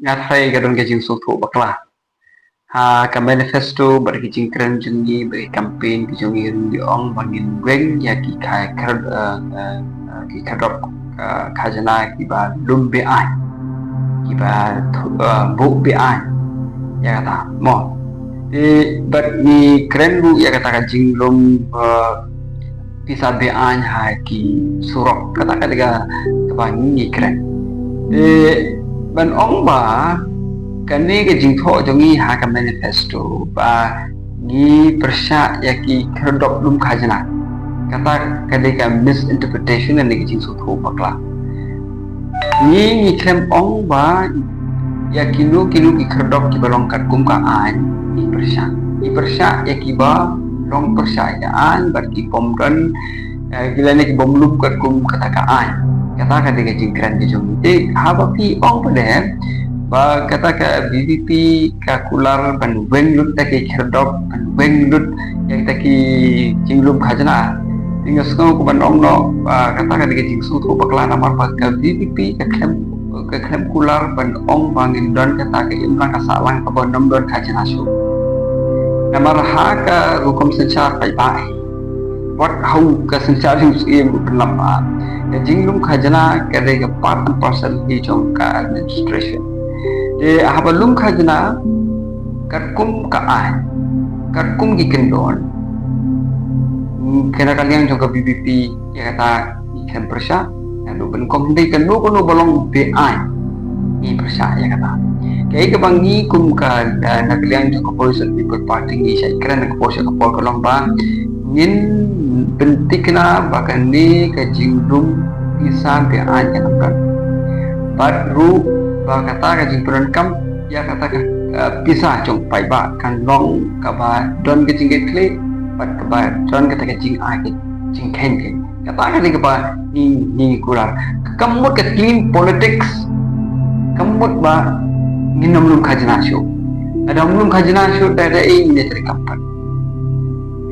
ngathai gadon ke jing suthu bakla ha ka manifesto bar ki jing kran jungi be campaign ki jungi di ong bangin weng ya ki khai khar ki khadok khajana ki ba lumbe ai ki ba bu be ai ya kata mo but ni kran bu ya kata ka jing lum bisa be ai ha ki surok kata ka daga ka ni kran ban ong ba kani ke jing tho jongi ha ka manifesto ba ni persya ya ki khadok lum khajana kata kade ka misinterpretation ni ke jing su tho bakla ni klem ong ba ya kinu ki khadok ki balong kat kum ka an ni persya ya ki ba long persya ya an bar ki pom dan gila ni ki bom lum kat kum kata ka an kata kade ke jing kran ke jongi te ha ba pi ong pada ba kata ka BBP ka kular ban weng lut ta ke kherdok ban weng lut yang ta ki jinglum khajana tingas ko ban ong no kata ka ke jing su tho bakla namar ba ka BBP ka klem kular ban ong bangin don kata ka imlang ka salang ka bon nom don khajana su namar ha ka hukum sanchar pai bai what how ka sanchar hu im penlam ka jinglum khajana ka de ka part and parcel hi jong ka administration de habalum khajna katkum ka ai katkum ki kendon kena kalian juga BBP ya kata ikan persya lalu ben kom dei kan no kono balong be ai ni persya ya kata kai ke bangi kum ka na kalian juga police people party ni saya kira nak police ka pol kolong ba ngin bentikna bahkan ni ka jinglum bisa be ai ya kan baru ba kata ka jing peran kam ya kata ka pisah jong pai ba kan long ka ba don ke jing ke kle pat ka ba don kata ka jing ai ke jing khen ke kata ka ba ni kular kamut ka clean politics kamut ba nginam lum khajna show ada lum khajna show da ei ni ter kampat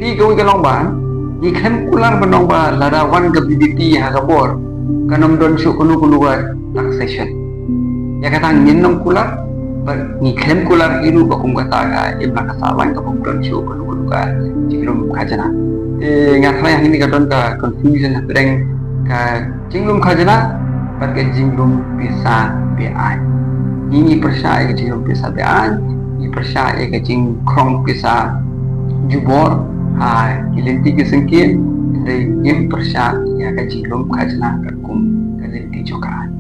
pi ko ke long ba ni khem kular ba nong ba lada wan ka BBP ha ka bor kanam don show kunu ba taxation ya kata nginam kular ni klem kular iru bakum kata ka ibna ka salang ka pungdon show ko ka jinglum khajana ngat yang ini ka don ka confusion bereng ka jinglum khajana pat ka jinglum bisa be ai ini persya ka jinglum bisa be ai ini persya ka jing krong bisa jubor ha ilinti ke sengkit dari yang persya ya ka jinglum khajana ka kum